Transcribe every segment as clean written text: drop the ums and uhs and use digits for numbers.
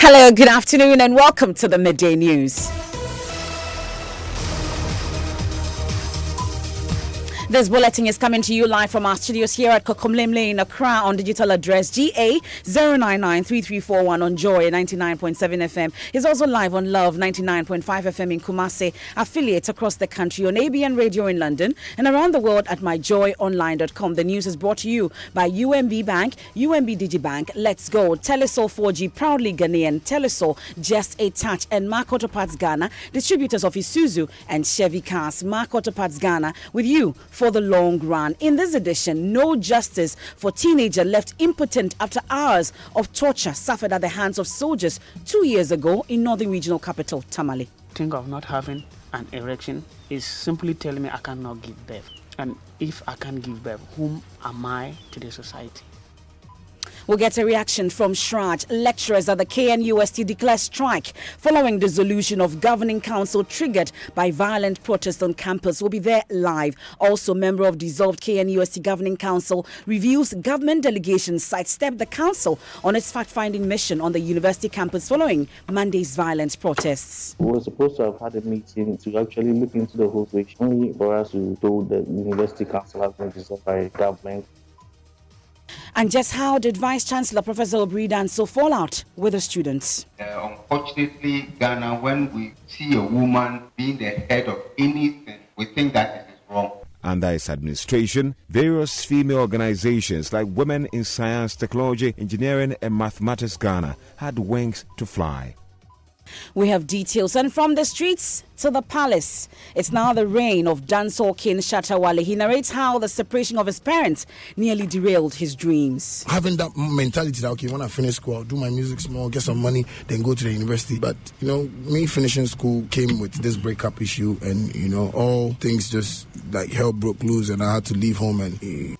Hello, good afternoon, and welcome to the Midday News. This bulletin is coming to you live from our studios here at Kokomlim Lane, Accra, on digital address GA 0993341 on Joy 99.7 FM. It's also live on Love 99.5 FM in Kumasi, affiliates across the country on ABN Radio in London and around the world at myjoyonline.com. The news is brought to you by UMB Bank, UMB Digibank, Let's Go, Telesol 4G, proudly Ghanaian, Telesol, Just a Touch, and Mark Auto Parts Ghana, distributors of Isuzu and Chevy cars. Mark Auto Parts Ghana with you for the long run. In this edition, no justice for teenager left impotent after hours of torture suffered at the hands of soldiers 2 years ago in northern regional capital Tamale. Think of not having an erection is simply telling me I cannot give birth. And if I can't give birth, whom am I to the society? We'll get a reaction from Shraj. Lecturers at the KNUST declare strike following dissolution of governing council triggered by violent protests on campus. We'll be there live. Also, member of dissolved KNUST governing council reveals government delegations sidestepped the council on its fact-finding mission on the university campus following Monday's violent protests. We were supposed to have had a meeting to actually look into the whole situation, only for us to told that the university council has been dissolved by government. And just how did Vice Chancellor Professor Obri Danso fall out with the students? Unfortunately, Ghana, when we see a woman being the head of anything, we think that it is wrong. Under its administration, various female organizations like Women in Science, Technology, Engineering and Mathematics Ghana had wings to fly. We have details, and from the streets to the palace, it's now the reign of dancehall king Shatta Wale. He narrates how the separation of his parents nearly derailed his dreams. Having that mentality that, okay, when I finish school, I'll do my music small, get some money, then go to the university. But, me finishing school came with this breakup issue, and, all things just like hell broke loose, and I had to leave home and...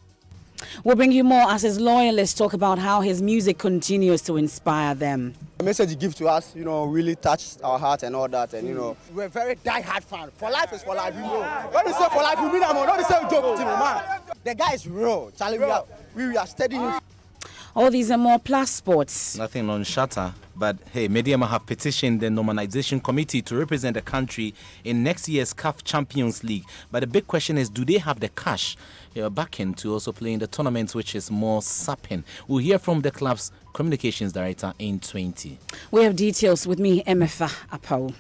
We'll bring you more as his loyalists talk about how his music continues to inspire them. The message he gives to us, really touched our heart and all that. And, we're very die-hard fan. For life is for life, When you say for life, you mean that, man. Don't say joke, man. The guy is real. Charlie, we are studying him. All these are more plus sports. Nothing on Shatta, but hey, Mediama have petitioned the normalization committee to represent the country in next year's CAF Champions League. But the big question is, do they have the cash backing to also play in the tournament, which is more sapping? We'll hear from the club's communications director in 20. We have details with me, Emefa Apau.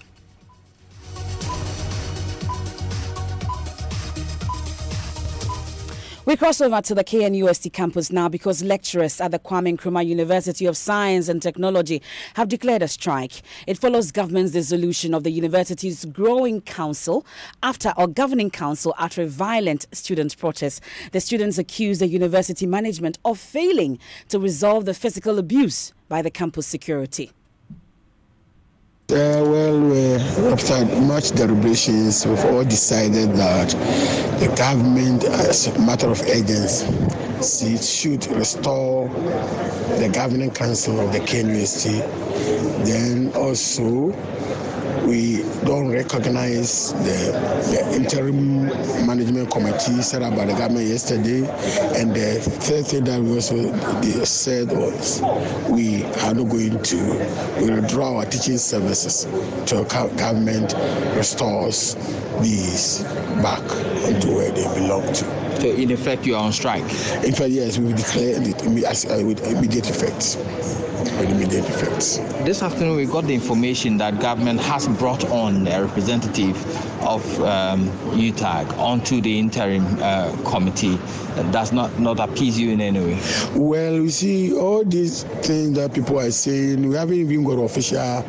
We cross over to the KNUST campus now because lecturers at the Kwame Nkrumah University of Science and Technology have declared a strike. It follows government's dissolution of the university's governing council after a violent student protest. The students accuse the university management of failing to resolve the physical abuse by the campus security. After much deliberations, we've all decided that the government, as a matter of urgency, should restore the governing council of the KNUST. Then also, we don't recognize the interim management committee set up by the government yesterday. And the third thing that we also said was we are not going to withdraw our teaching services till government restores these back into where they belong to. So in effect, you are on strike? In fact, yes, we declared it with immediate effects. This afternoon, we got the information that government has brought on a representative of UTAG onto the interim committee. Does not appease you in any way? Well, you see, all these things that people are saying, we haven't even got an official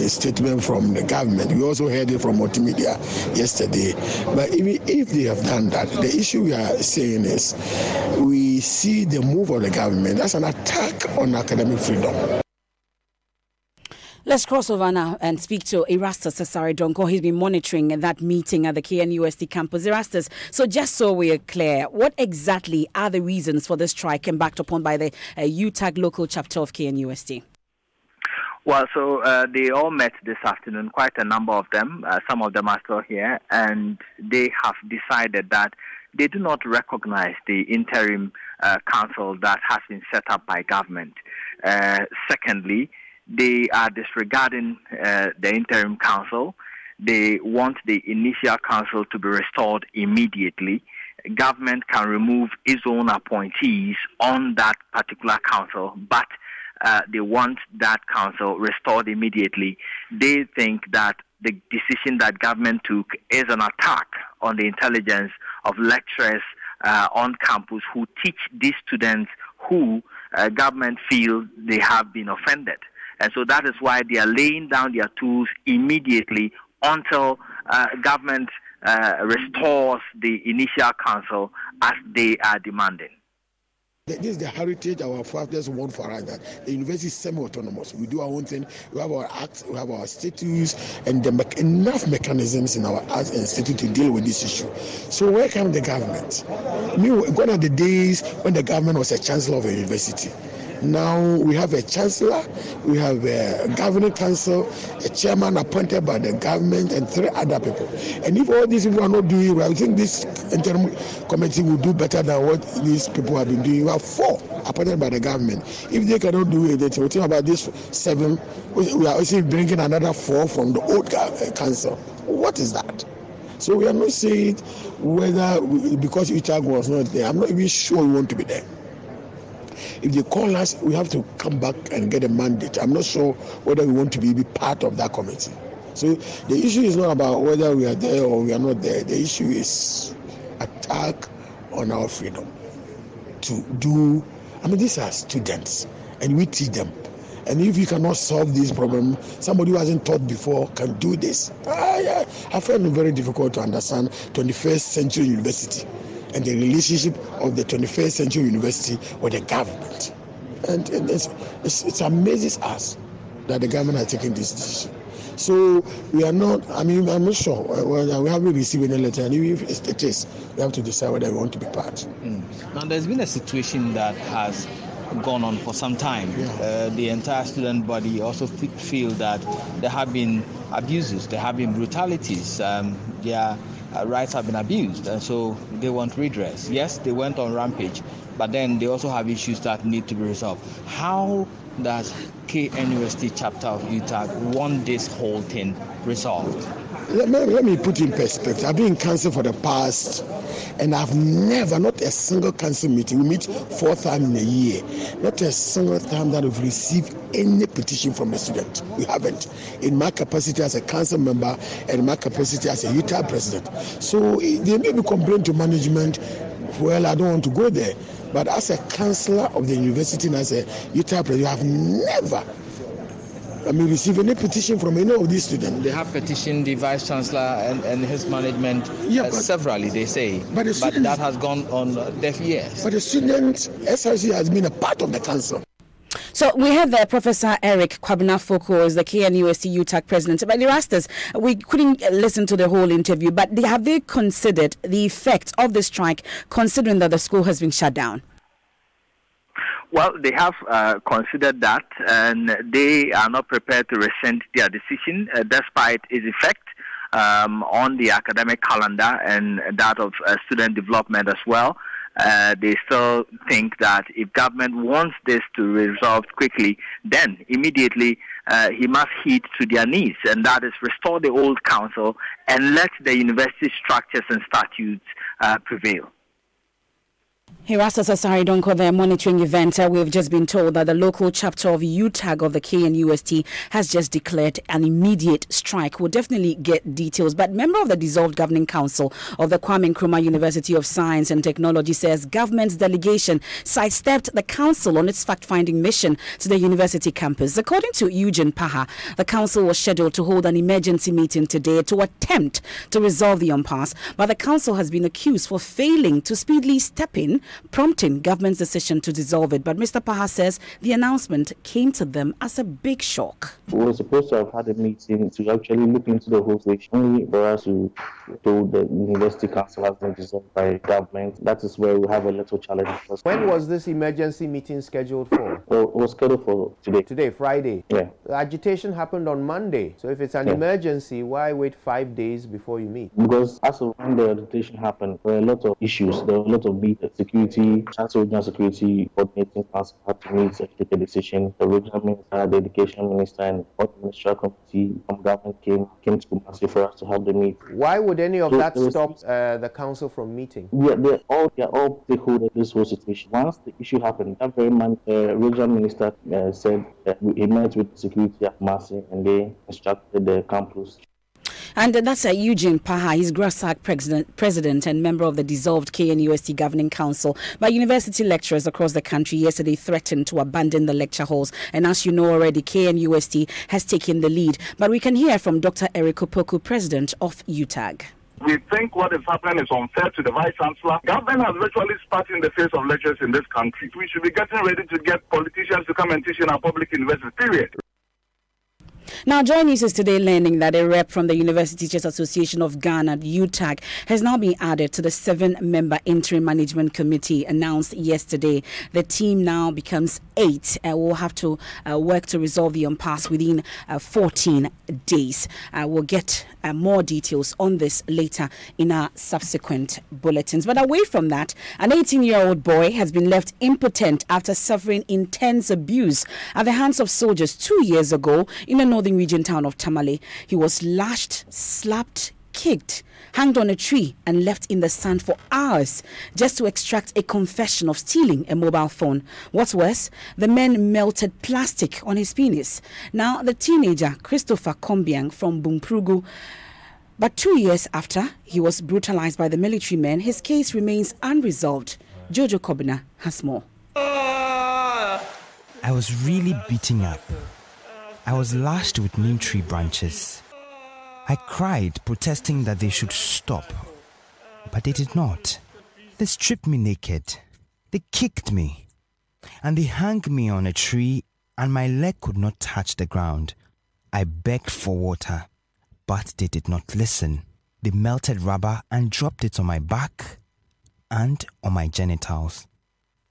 statement from the government. We also heard it from multimedia yesterday. But even if they have done that, the issue we are saying is we see the move of the government as an attack on academic freedom. Let's cross over now and speak to Erastus Cesare Donko. He's been monitoring that meeting at the KNUST campus. Erastus, so just so we are clear, what exactly are the reasons for this strike and backed upon by the UTAG local chapter of KNUST? Well, so they all met this afternoon, quite a number of them. Some of them are still here, and they have decided that they do not recognize the interim council that has been set up by government. Secondly, they are disregarding the interim council. They want the initial council to be restored immediately. Government can remove its own appointees on that particular council, but they want that council restored immediately. They think that the decision that government took is an attack on the intelligence of lecturers on campus who teach these students who government feel they have been offended. And so that is why they are laying down their tools immediately until government restores the initial council as they are demanding. This is the heritage our fathers want for us, that the university is semi-autonomous. We do our own thing. We have our acts, we have our statutes, and enough mechanisms in our arts institute to deal with this issue. So where comes the government? Gone are the days when the government was a chancellor of a university. Now we have a chancellor, we have a governing council, a chairman appointed by the government, and 3 other people. And if all these people are not doing well, I think this interim committee will do better than what these people have been doing. You have 4 appointed by the government. If they cannot do it, we'll think about this 7. We are also bringing another 4 from the old council. What is that? So we are not saying whether because UTAG was not there. I'm not even sure we want to be there. If they call us, we have to come back and get a mandate. I'm not sure whether we want to be part of that committee. So the issue is not about whether we are there or we are not there. The issue is attack on our freedom to do. I mean, these are students, and we teach them. And if you cannot solve this problem, somebody who hasn't taught before can do this. I find it very difficult to understand 21st century university and the relationship of the 21st century university with the government. And it amazes us that the government has taken this decision. So we are not, I'm not sure. We haven't received any letter, and if it is, we have to decide whether we want to be part. Now, there's been a situation that has gone on for some time. The entire student body also feel that there have been abuses, there have been brutalities. Their rights have been abused, and so they want redress. Yes, they went on rampage, but then they also have issues that need to be resolved. How does KNUST chapter of UTAG want this whole thing resolved? Let me put in perspective. I've been in council for the past, and I've never, not a single council meeting, we meet 4 times in a year, not a single time that we've received any petition from a student. We haven't. In my capacity as a council member and my capacity as a UTAG president. So they may be complaining to management, well, I don't want to go there. But as a councillor of the university and as a UTAG president, I have never received any petition from any of these students. They have petitioned the Vice Chancellor and his management severally, they say. But that has gone on deaf ears. But the students, SRC has been a part of the council. So we have Professor Eric Kwabena-Folk, who is the KNUST UTAG president. But they asked us, we couldn't listen to the whole interview, but have they considered the effect of the strike, considering that the school has been shut down? Well, they have considered that, and they are not prepared to rescind their decision, despite its effect on the academic calendar and that of student development as well. They still think that if government wants this to be resolved quickly, then immediately he must heed to their needs, and that is restore the old council and let the university structures and statutes prevail. Erastus Asari Donko, the monitoring event. We've just been told that the local chapter of UTAG of the KNUST has just declared an immediate strike. We'll definitely get details. But member of the dissolved governing council of the Kwame Nkrumah University of Science and Technology says government's delegation sidestepped the council on its fact-finding mission to the university campus. According to Eugene Paha, the council was scheduled to hold an emergency meeting today to attempt to resolve the impasse, but the council has been accused for failing to speedily step in, prompting government's decision to dissolve it. But Mr. Paha says the announcement came to them as a big shock. We were supposed to have had a meeting to actually look into the whole situation, only for us to told the university council has been dissolved by government. That is where we have a little challenge. When was this emergency meeting scheduled for? Well, it was scheduled for today. Today, Friday? Yeah. The agitation happened on Monday. So if it's an emergency, why wait 5 days before you meet? Because as of when the agitation happened, there were a lot of issues. There were a lot of security security, Chancellor Regional Security Coordinating Council had to meet to take a decision. The Regional Minister, the Education Minister, and all the ministerial committee from government came to Kumasi for us to have the meet. Why would any of that stop the council from meeting? Yeah, they're all stakeholders in this whole situation. Once the issue happened, that very month, the Regional Minister said that he met with the security at Kumasi and they instructed the campus. And that's Eugene Paha. He's GRASAC president and member of the dissolved KNUST Governing Council. But university lecturers across the country yesterday threatened to abandon the lecture halls. And as you know already, KNUST has taken the lead. But we can hear from Dr. Eric Opoku, president of UTAG. We think what is happening is unfair to the Vice Chancellor. Government has virtually spat in the face of lecturers in this country. We should be getting ready to get politicians to come and teach in our public universities, period. Now, Joy News is today learning that a rep from the University Teachers Association of Ghana, UTAG, has now been added to the 7-member interim management committee announced yesterday. The team now becomes 8 and will have to work to resolve the impasse within 14 days. We'll get more details on this later in our subsequent bulletins. But away from that, an 18-year-old boy has been left impotent after suffering intense abuse at the hands of soldiers 2 years ago in the northern region town of Tamale. He was lashed, slapped, kicked, hanged on a tree and left in the sand for hours just to extract a confession of stealing a mobile phone. What's worse, the men melted plastic on his penis. Now, the teenager, Christopher Kombiang from Bumprugu, but 2 years after he was brutalized by the military men, his case remains unresolved. Jojo Kobina has more. I was really beaten up. I was lashed with neem tree branches. I cried, protesting that they should stop. But they did not. They stripped me naked. They kicked me. And they hung me on a tree, and my leg could not touch the ground. I begged for water, but they did not listen. They melted rubber and dropped it on my back and on my genitals.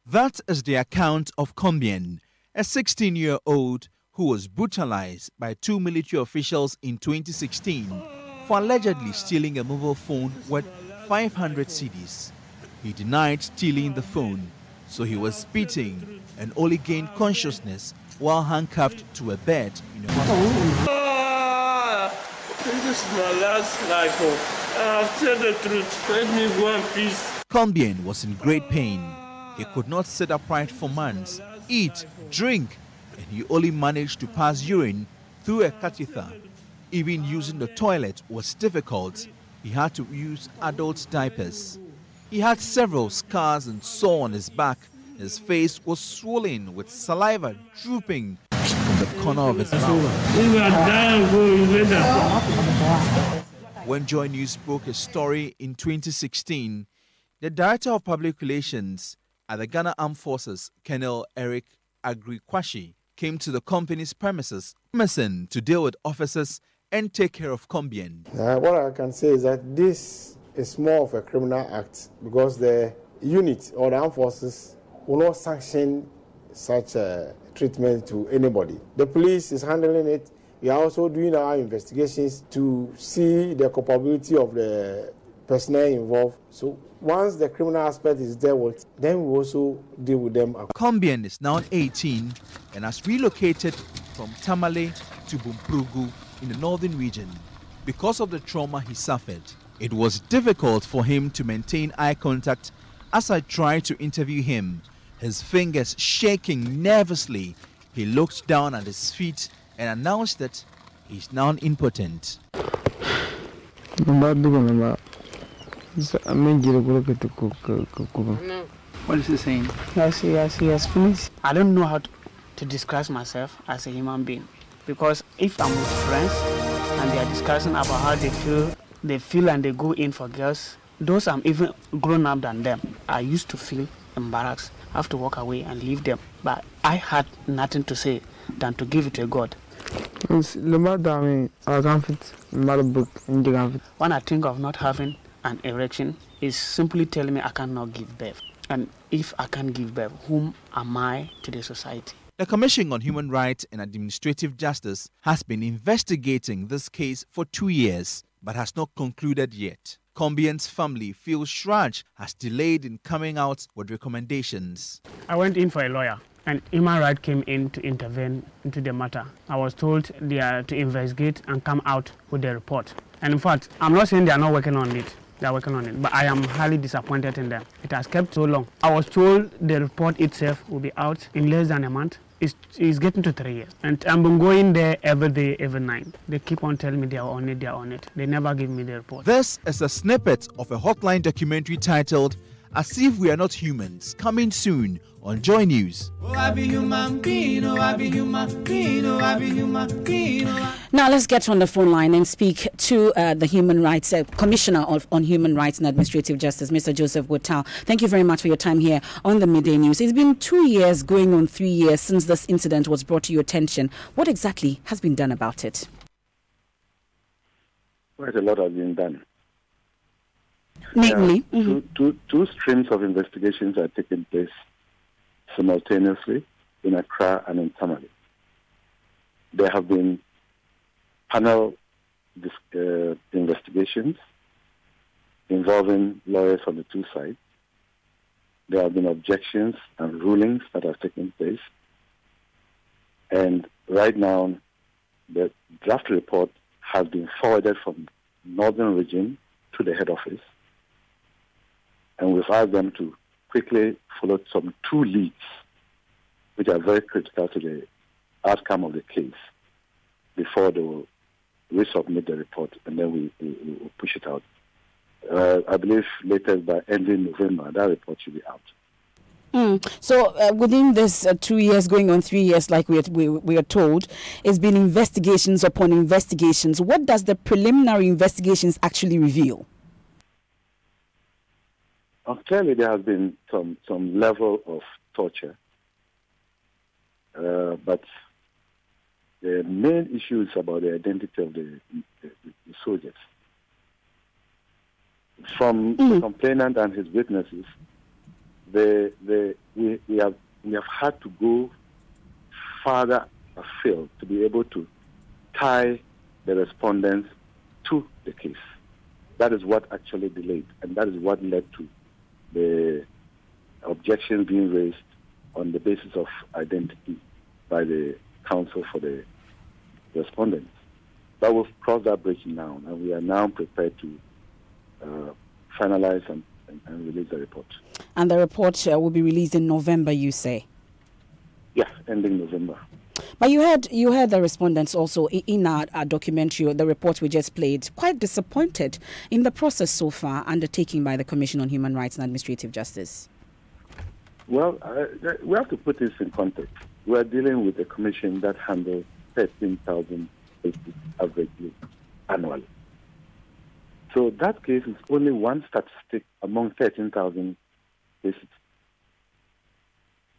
That is the account of Kombian, a 16-year-old who was brutalized by 2 military officials in 2016 for allegedly stealing a mobile phone worth 500 cedis. He denied stealing the phone, so he was beaten and only gained consciousness while handcuffed to a bed in a hospital. This is my last life. I have said the truth. Let me go in peace. Kombian was in great pain. He could not sit upright for months, eat, drink, and he only managed to pass urine through a catheter. Even using the toilet was difficult. He had to use adult diapers. He had several scars and sores on his back. His face was swollen with saliva drooping from the corner of his mouth. When Joy News broke his story in 2016, the Director of Public Relations at the Ghana Armed Forces, Colonel Eric Agrikwashi, came to the company's premises to deal with officers and take care of Kombian. What I can say is that this is more of a criminal act because the unit or the armed forces will not sanction such treatment to anybody. The police is handling it. We are also doing our investigations to see the culpability of the personnel involved. So once the criminal aspect is dealt with, then we also deal with them. Kombian is now 18 and has relocated from Tamale to Bumprugu in the northern region. Because of the trauma he suffered, it was difficult for him to maintain eye contact as I tried to interview him. His fingers shaking nervously, he looked down at his feet and announced that he's now impotent. What is he saying? Yes, he has finished. I don't know how to describe myself as a human being, because if I'm with friends and they are discussing about how they feel and they go in for girls, those I'm even grown up than them, I used to feel embarrassed. I have to walk away and leave them, but I had nothing to say than to give it to God. When I think of not having an erection, is simply telling me I cannot give birth. And if I can't give birth, whom am I to the society? The Commission on Human Rights and Administrative Justice has been investigating this case for 2 years, but has not concluded yet. Combian's family feels Shraj has delayed in coming out with recommendations. I went in for a lawyer, and Human Rights came in to intervene into the matter. I was told they are to investigate and come out with the report. And in fact, I'm not saying they are not working on it. They are working on it, but I am highly disappointed in them. It has kept so long. I was told the report itself will be out in less than a month. It's getting to 3 years. And I've been going there every day, every night. They keep on telling me they are on it, they are on it. They never give me the report. This is a snippet of a Hotline documentary titled As If We Are Not Humans, coming soon on Joy News. Now let's get on the phone line and speak to the Human Rights Commissioner on Human Rights and Administrative Justice, Mr. Joseph Whittal. Thank you very much for your time here on the Midday News. It's been 2 years, going on 3 years since this incident was brought to your attention. What exactly has been done about it? Quite a lot has been done. Namely? Two streams of investigations are taking place simultaneously in Accra and in Tamale. There have been panel investigations involving lawyers on the two sides. There have been objections and rulings that have taken place. And right now, the draft report has been forwarded from Northern Region to the head office. And we've asked them to quickly follow some two leads, which are very critical to the outcome of the case, before they will resubmit the report, and then we will push it out. I believe latest by ending November, that report should be out. So within this 2 years, going on 3 years, like we are told, it's been investigations upon investigations. What does the preliminary investigations actually reveal? Clearly, there has been some level of torture, but the main issue is about the identity of the soldiers. From the complainant and his witnesses, we have had to go farther afield to be able to tie the respondents to the case. That is what actually delayed, and that is what led to the objection being raised on the basis of identity by the counsel for the respondents. But we've crossed that bridge now, and we are now prepared to finalize and release the report. And the report will be released in November, you say? Yeah, ending November. But you heard the respondents also in our documentary, the report we just played, quite disappointed in the process so far undertaken by the Commission on Human Rights and Administrative Justice. Well, we have to put this in context. We are dealing with a commission that handles 13,000 cases averagely annually. So that case is only one statistic among 13,000 cases.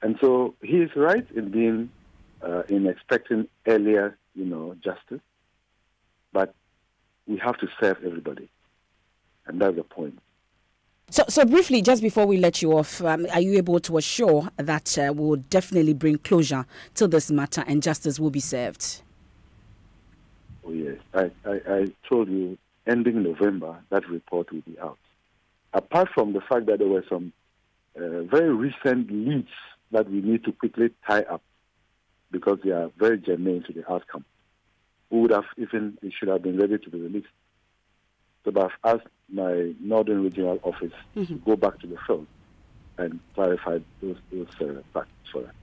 And so he is right in being in expecting earlier, justice, but we have to serve everybody, and that's the point. So briefly, just before we let you off, are you able to assure that we will definitely bring closure to this matter and justice will be served? Oh yes, I told you, ending November, that report will be out. Apart from the fact that there were some very recent leads that we need to quickly tie up, because they are very germane to the outcome. It should have been ready to be released. So I've asked my Northern Regional Office to go back to the field and clarify those facts for us.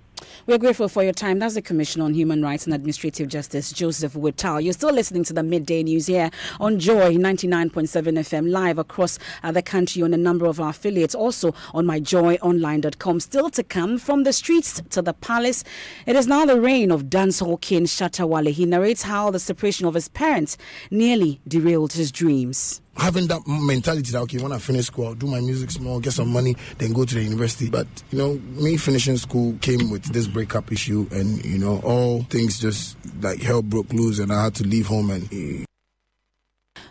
We're grateful for your time. That's the Commissioner on Human Rights and Administrative Justice, Joseph Whittal. You're still listening to the Midday News here on Joy 99.7 FM, live across the country on a number of our affiliates, also on myjoyonline.com. Still to come, from the streets to the palace, it is now the reign of dancehall king Shatta Wale. He narrates how the separation of his parents nearly derailed his dreams. Having that mentality that, okay, when I finish school, I'll do my music small, get some money, then go to the university. But, me finishing school came with this breakup issue, and, all things just like hell broke loose, and I had to leave home. And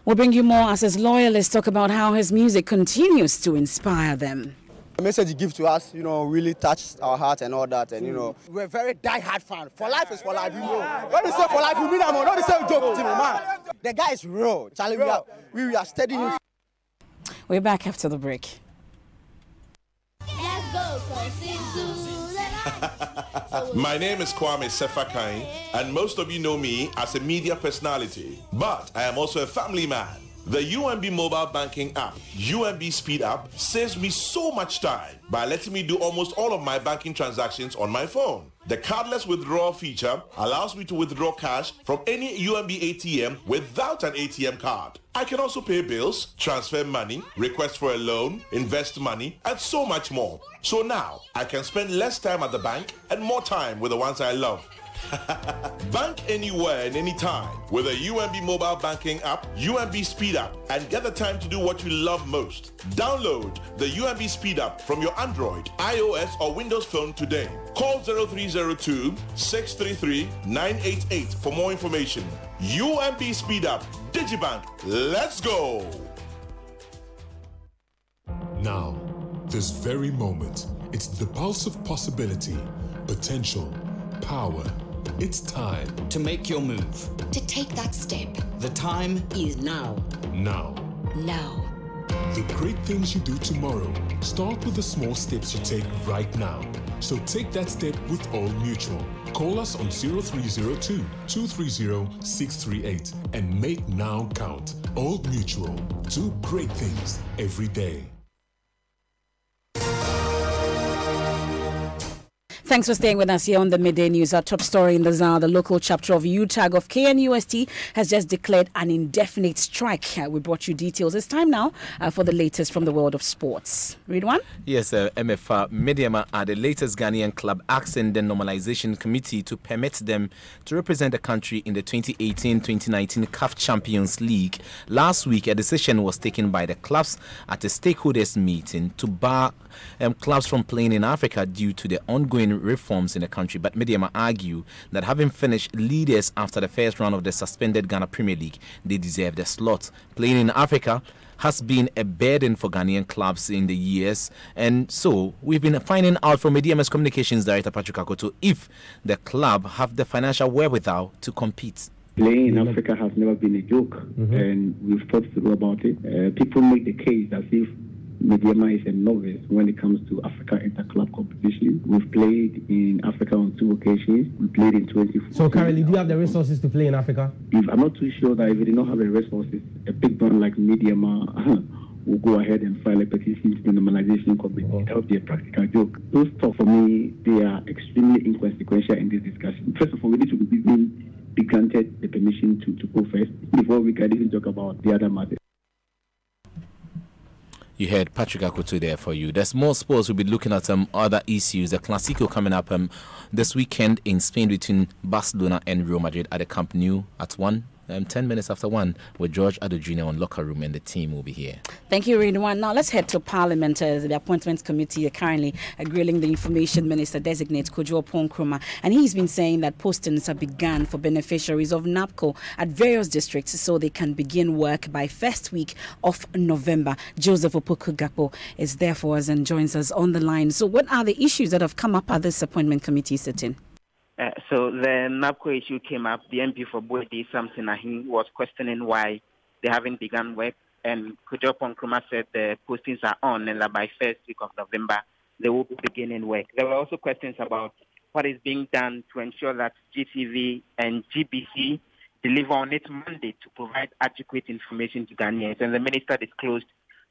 We'll bring you more as his loyalists talk about how his music continues to inspire them. The message you give to us, really touched our heart and all that. And, we're very die-hard fan. For life is for life, Don't you say for life, you mean that, man. Don't you say joke, man. The guy is real. Charlie, we are studying him. We're back after the break. My name is Kwame Sefakai, and most of you know me as a media personality, but I am also a family man. The UMB mobile banking app, UMB Speed App, saves me so much time by letting me do almost all of my banking transactions on my phone. The cardless withdrawal feature allows me to withdraw cash from any UMB ATM without an ATM card. I can also pay bills, transfer money, request for a loan, invest money, and so much more. So now, I can spend less time at the bank and more time with the ones I love. Bank anywhere and anytime with a UMB mobile banking app, UMB Speed App, and get the time to do what you love most. Download the UMB Speed App from your Android, iOS, or Windows phone today. Call 0302-633-988 for more information. UMB Speed App, Digibank, let's go! Now, this very moment, it's the pulse of possibility, potential, power. It's time to make your move. To take that step. The time is now. Now. Now. The great things you do tomorrow start with the small steps you take right now. So take that step with Old Mutual. Call us on 0302-230-638 and make now count. Old Mutual. Do great things every day. Thanks for staying with us here on the Midday News. Our top story in the ZAR, the local chapter of UTAG of KNUST has just declared an indefinite strike. We brought you details. It's time now for the latest from the world of sports. Read one? Yes, MFA Mediama are the latest Ghanaian club asking the Normalization Committee to permit them to represent the country in the 2018-2019 CAF Champions League. Last week, a decision was taken by the clubs at a stakeholders meeting to bar clubs from playing in Africa due to the ongoing reforms in the country. But Mediama argue that having finished leaders after the first round of the suspended Ghana Premier League, they deserve the slot. Playing in Africa has been a burden for Ghanaian clubs in the years, and so we've been finding out from Mediama's communications director Patrick Akoto if the club have the financial wherewithal to compete. Playing in Africa has never been a joke, and we've thought through about it. People make the case as if Mediama is a novice when it comes to Africa Interclub competition. We've played in Africa on 2 occasions. We played in 2014. So currently, do you have the resources to play in Africa? I'm not too sure that if we did not have the resources, a big brand like Mediama will go ahead and file a petition to the Normalization Committee. That would be a practical joke. Those talks, for me, they are extremely inconsequential in this discussion. First of all, we need to be granted the permission to go first before we can even talk about the other matters. You heard Patrick Akoto there for you. There's more sports. We'll be looking at some other issues. The Clásico coming up this weekend in Spain between Barcelona and Real Madrid at the Camp Nou at 10 minutes after 1 with George Addo Jr. on Locker Room, and the team will be here. Thank you, Ridwan. Now let's head to Parliament. The Appointments Committee are currently grilling the Information Minister designate Kojo Nkrumah, and he's been saying that postings have begun for beneficiaries of NAPCO at various districts so they can begin work by first week of November. Joseph Opoku-Gakpo is there for us and joins us on the line. So what are the issues that have come up at this Appointment Committee sitting? So the NAPCO issue came up. The MP for Boede, Samson Ahin, was questioning why they haven't begun work. And Kojo Nkrumah said the postings are on and that by first week of November, they will be beginning work. There were also questions about what is being done to ensure that GTV and GBC deliver on its mandate to provide adequate information to Ghanaians. And the minister disclosed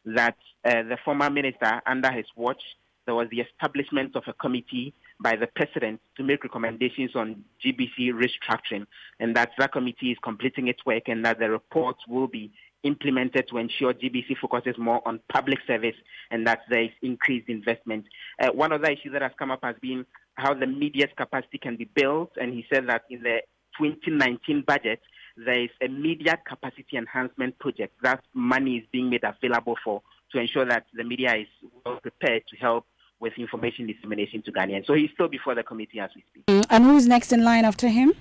that the former minister, under his watch, there was the establishment of a committee by the president to make recommendations on GBC restructuring, and that committee is completing its work and that the reports will be implemented to ensure GBC focuses more on public service and that there is increased investment. One other issue that has come up has been how the media's capacity can be built, and he said that in the 2019 budget, there is a media capacity enhancement project that money is being made available for to ensure that the media is well prepared to help with information dissemination to Ghanaians. So he's still before the committee as we speak. And who's next in line after him?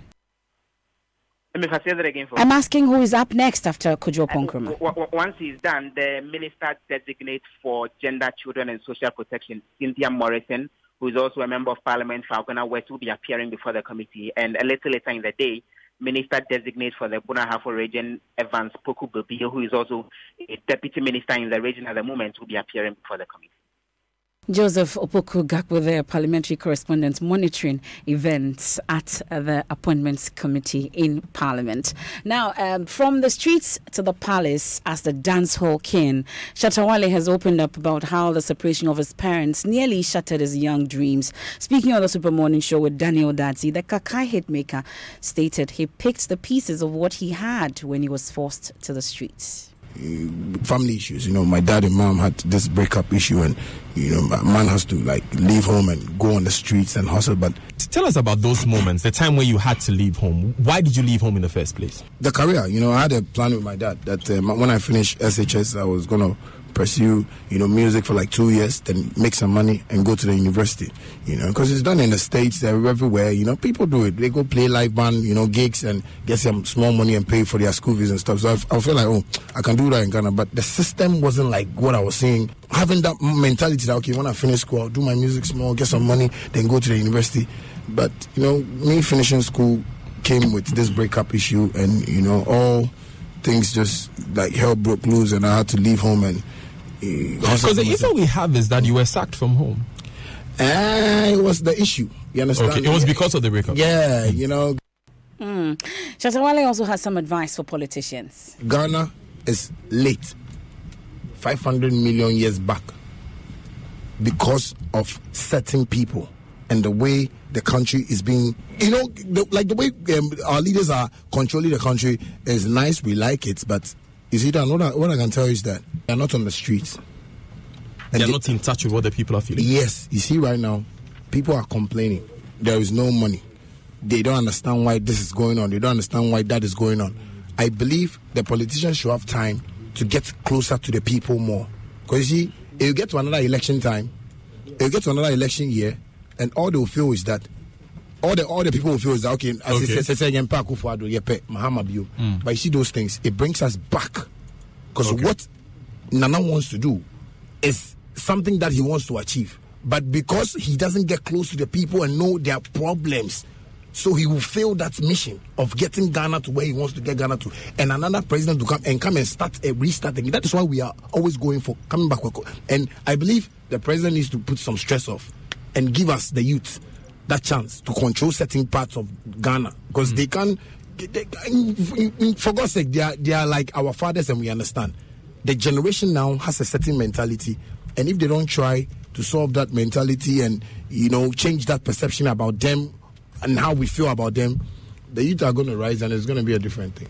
If I say that again I'm asking who is up next after Kojo Nkrumah. Once he's done, the minister designates for Gender, Children and Social Protection, Cynthia Morrison, who is also a member of Parliament for Algona West, will be appearing before the committee. And a little later in the day, Minister designate for the Bunahafo region, Evans Poku Bobio, who is also a deputy minister in the region at the moment, will be appearing before the committee. Joseph Opoku Gakpo, the parliamentary correspondent, monitoring events at the Appointments Committee in Parliament. Now, from the streets to the palace as the dancehall king, Shatta Wale has opened up about how the separation of his parents nearly shattered his young dreams. Speaking on the Super Morning Show with Daniel Dadzi, the Kakai hitmaker stated he picked the pieces of what he had when he was forced to the streets. Family issues, my dad and mom had this breakup issue, and my man has to leave home and go on the streets and hustle. But tell us about those moments, the time when you had to leave home. Why did you leave home in the first place? The career, I had a plan with my dad that when I finished SHS, I was gonna pursue music for 2 years, then make some money and go to the university, because it's done in the States, they're everywhere, people do it. They go play live band, gigs, and get some small money and pay for their school fees and stuff. So I feel like, I can do that in Ghana, but the system wasn't like what I was saying. Having that mentality that, okay, when I finish school, I'll do my music small, get some money, then go to the university. But, me finishing school came with this breakup issue, and, all things just hell broke loose, and I had to leave home and because the info we have is that you were sacked from home. It was the issue. You understand? Okay, it was because of the breakup. Yeah, Shatta Wale also has some advice for politicians. Ghana is late 500 million years back because of certain people and the way the country is being, the way our leaders are controlling the country is nice. We like it, but you see, Dan, what I can tell you is that they're not on the streets. And they're not in touch with what the people are feeling. Yes. You see, right now, people are complaining. There is no money. They don't understand why this is going on. They don't understand why that is going on. I believe the politicians should have time to get closer to the people more. Because you see, if you get to another election time, if you get to another election year, and all they will feel is that all the people will feel is that, okay. But you see those things, it brings us back. Because what Nana wants to do is something that he wants to achieve. But because he doesn't get close to the people and know their problems, so he will fail that mission of getting Ghana to where he wants to get Ghana to. And another president to come and restart again. That is why we are always going for coming back. And I believe the president needs to put some stress off and give us, the youth, that chance to control certain parts of Ghana. Because they can, for God's sake, they are like our fathers, and we understand. The generation now has a certain mentality, and if they don't try to solve that mentality and, change that perception about them and how we feel about them, the youth are going to rise, and it's going to be a different thing.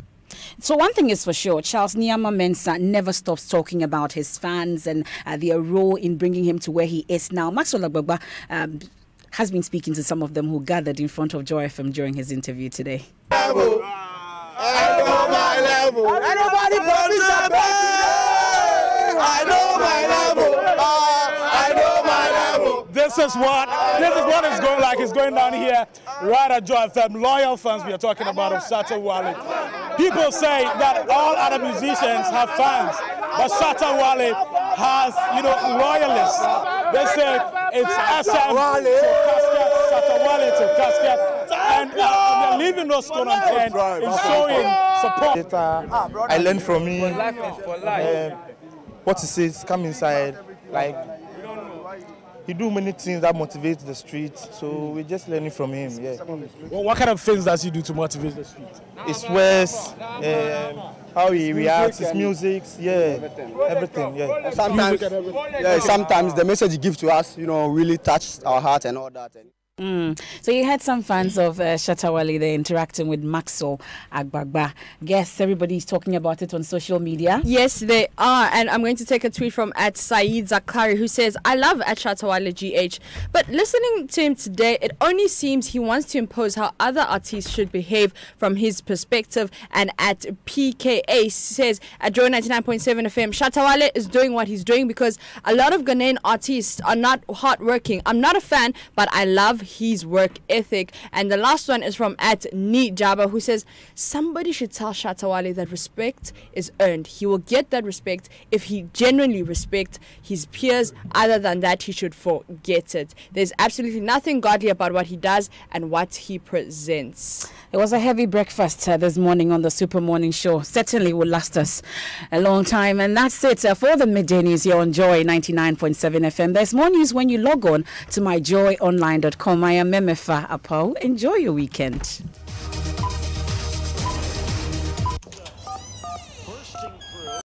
So one thing is for sure, Charles Nyama Mensah never stops talking about his fans and their role in bringing him to where he is now. Maxwell Agbagba has been speaking to some of them who gathered in front of Joy FM during his interview today. I know my level. Anybody I know my level. I know my level. This is what is going like. It's going down here right at Joy FM. Loyal fans we are talking about of Shatta Wale. People say that all other musicians have fans, but Shatta Wale has, loyalists. They say it's SM to Casket, Shatta Wale to Casket, and they're leaving no stone unturned in showing support. I learned from me. For life. What he says, come inside, he do many things that motivate the street, so we're just learning from him. Yeah. Well, what kind of things does he do to motivate the street? His words, how he reacts, his music, everything. Yeah. Sometimes the message he gives to us, really touched our heart and all that. So you had some fans of Shatta Wale there interacting with Maxwell Agbagba. Guess everybody's talking about it on social media. Yes, they are. And I'm going to take a tweet from @Saeed Zakari, who says, I love Shatta Wale GH, but listening to him today, it only seems he wants to impose how other artists should behave from his perspective. And @PKA says, at Joy 99.7 FM, Shatta Wale is doing what he's doing because a lot of Ghanaian artists are not hardworking. I'm not a fan, but I love his work ethic. And the last one is from @Nijaba, who says, somebody should tell Shatta Wale that respect is earned. He will get that respect if he genuinely respects his peers. Other than that, he should forget it. There's absolutely nothing godly about what he does and what he presents. It was a heavy breakfast this morning on the Super Morning Show. Certainly will last us a long time. And that's it for the midday news here on Joy 99.7 FM. There's more news when you log on to myjoyonline.com. I am Memefa Apau. Enjoy your weekend.